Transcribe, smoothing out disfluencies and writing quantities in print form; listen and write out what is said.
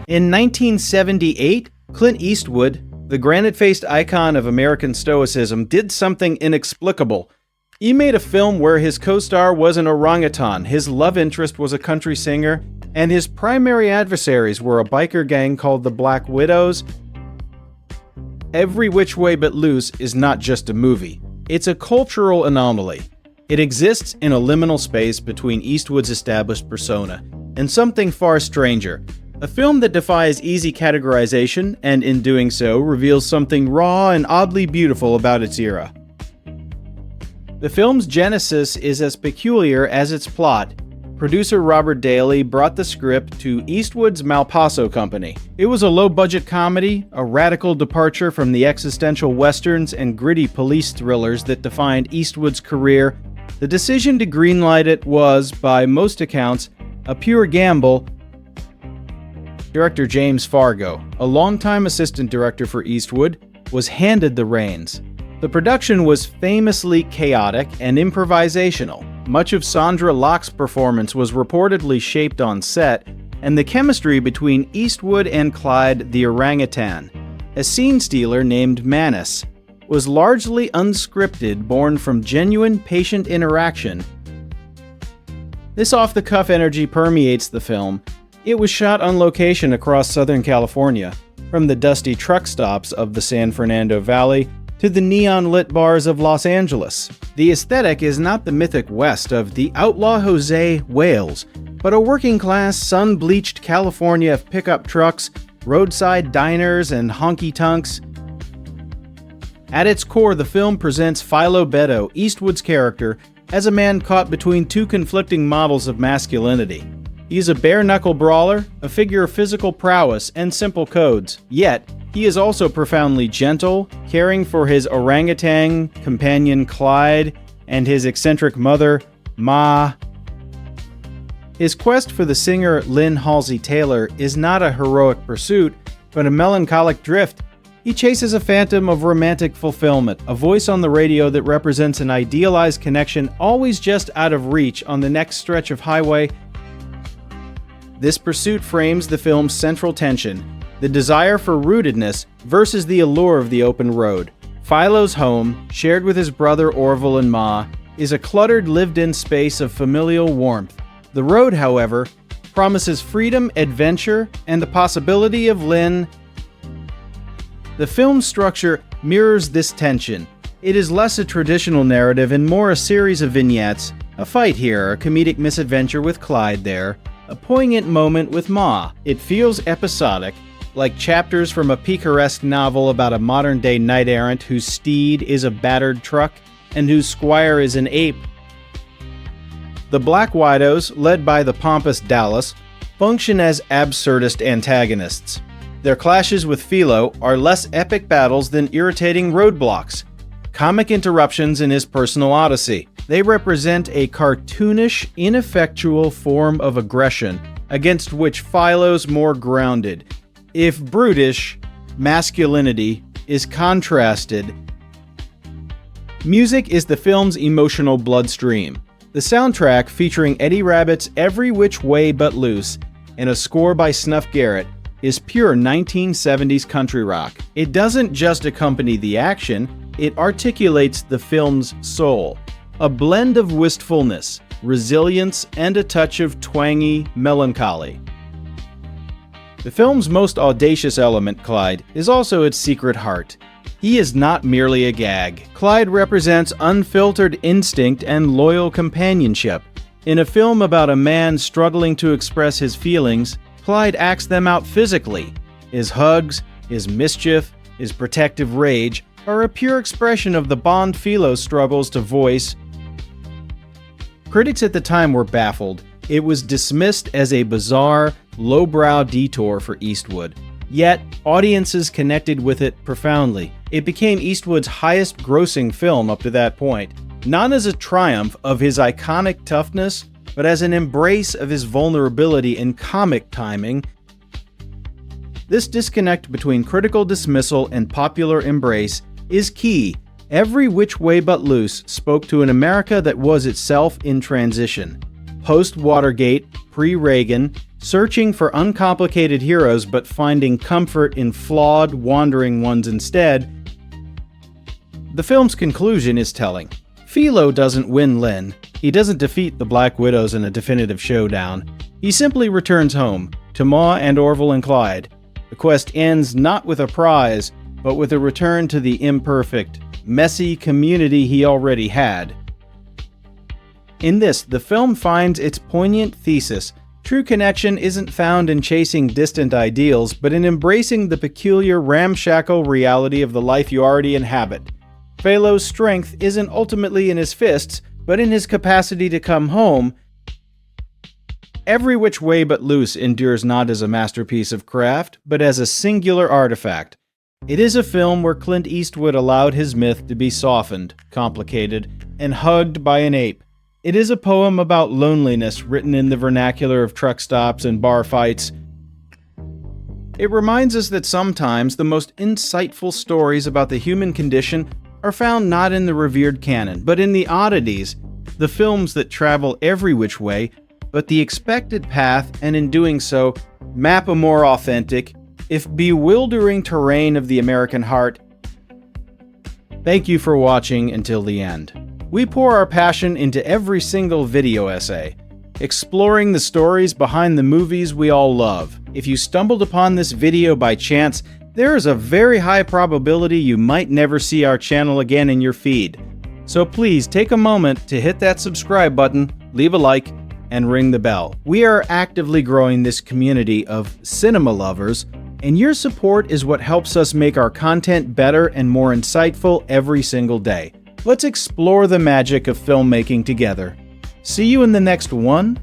In 1978, Clint Eastwood, the granite-faced icon of American stoicism, did something inexplicable. He made a film where his co-star was an orangutan, his love interest was a country singer, and his primary adversaries were a biker gang called the Black Widows. Every Which Way But Loose is not just a movie. It's a cultural anomaly. It exists in a liminal space between Eastwood's established persona and something far stranger. A film that defies easy categorization, and in doing so, reveals something raw and oddly beautiful about its era. The film's genesis is as peculiar as its plot. Producer Robert Daly brought the script to Eastwood's Malpaso company. It was a low-budget comedy, a radical departure from the existential westerns and gritty police thrillers that defined Eastwood's career. The decision to greenlight it was, by most accounts, a pure gamble. Director James Fargo, a longtime assistant director for Eastwood, was handed the reins. The production was famously chaotic and improvisational. Much of Sandra Locke's performance was reportedly shaped on set, and the chemistry between Eastwood and Clyde the orangutan, a scene stealer named Manus, was largely unscripted, born from genuine patient interaction. This off-the-cuff energy permeates the film. It was shot on location across Southern California, from the dusty truck stops of the San Fernando Valley to the neon-lit bars of Los Angeles. The aesthetic is not the mythic West of the outlaw Jose Wales, but a working-class, sun-bleached California of pickup trucks, roadside diners, and honky-tonks. At its core, the film presents Philo Beddoe, Eastwood's character, as a man caught between two conflicting models of masculinity. He's a bare-knuckle brawler, a figure of physical prowess and simple codes, yet he is also profoundly gentle, caring for his orangutan companion Clyde and his eccentric mother, Ma. His quest for the singer Lynn Halsey Taylor is not a heroic pursuit, but a melancholic drift. He chases a phantom of romantic fulfillment, a voice on the radio that represents an idealized connection always just out of reach on the next stretch of highway. This pursuit frames the film's central tension, the desire for rootedness versus the allure of the open road. Philo's home, shared with his brother Orville and Ma, is a cluttered, lived-in space of familial warmth. The road, however, promises freedom, adventure, and the possibility of Lynn. The film's structure mirrors this tension. It is less a traditional narrative and more a series of vignettes, a fight here, a comedic misadventure with Clyde there, a poignant moment with Ma. It feels episodic, like chapters from a picaresque novel about a modern-day knight-errant whose steed is a battered truck and whose squire is an ape. The Black Widows, led by the pompous Dallas, function as absurdist antagonists. Their clashes with Philo are less epic battles than irritating roadblocks, comic interruptions in his personal Odyssey. They represent a cartoonish, ineffectual form of aggression against which Philo's more grounded, if brutish, masculinity is contrasted. Music is the film's emotional bloodstream. The soundtrack, featuring Eddie Rabbitt's Every Which Way But Loose and a score by Snuff Garrett, is pure 1970s country rock. It doesn't just accompany the action, it articulates the film's soul. A blend of wistfulness, resilience, and a touch of twangy melancholy. The film's most audacious element, Clyde, is also its secret heart. He is not merely a gag. Clyde represents unfiltered instinct and loyal companionship. In a film about a man struggling to express his feelings, Clyde acts them out physically. His hugs, his mischief, his protective rage are a pure expression of the bond Philo struggles to voice. Critics at the time were baffled. It was dismissed as a bizarre, lowbrow detour for Eastwood. Yet, audiences connected with it profoundly. It became Eastwood's highest-grossing film up to that point, not as a triumph of his iconic toughness, but as an embrace of his vulnerability and comic timing. This disconnect between critical dismissal and popular embrace is key. Every Which Way But Loose spoke to an America that was itself in transition. Post-Watergate, pre-Reagan, searching for uncomplicated heroes but finding comfort in flawed, wandering ones instead. The film's conclusion is telling. Philo doesn't win Lynn. He doesn't defeat the Black Widows in a definitive showdown. He simply returns home, to Ma and Orville and Clyde. The quest ends not with a prize, but with a return to the imperfect, messy community he already had. In this, the film finds its poignant thesis. True connection isn't found in chasing distant ideals, but in embracing the peculiar, ramshackle reality of the life you already inhabit. Philo's strength isn't ultimately in his fists, but in his capacity to come home. Every Which Way But Loose endures not as a masterpiece of craft, but as a singular artifact. It is a film where Clint Eastwood allowed his myth to be softened, complicated, and hugged by an ape. It is a poem about loneliness written in the vernacular of truck stops and bar fights. It reminds us that sometimes the most insightful stories about the human condition are found not in the revered canon, but in the oddities, the films that travel every which way, but the expected path, and in doing so, map a more authentic, if bewildering terrain of the American heart. Thank you for watching until the end. We pour our passion into every single video essay, exploring the stories behind the movies we all love. If you stumbled upon this video by chance, there is a very high probability you might never see our channel again in your feed. So please take a moment to hit that subscribe button, leave a like, and ring the bell. We are actively growing this community of cinema lovers, and your support is what helps us make our content better and more insightful every single day. Let's explore the magic of filmmaking together. See you in the next one,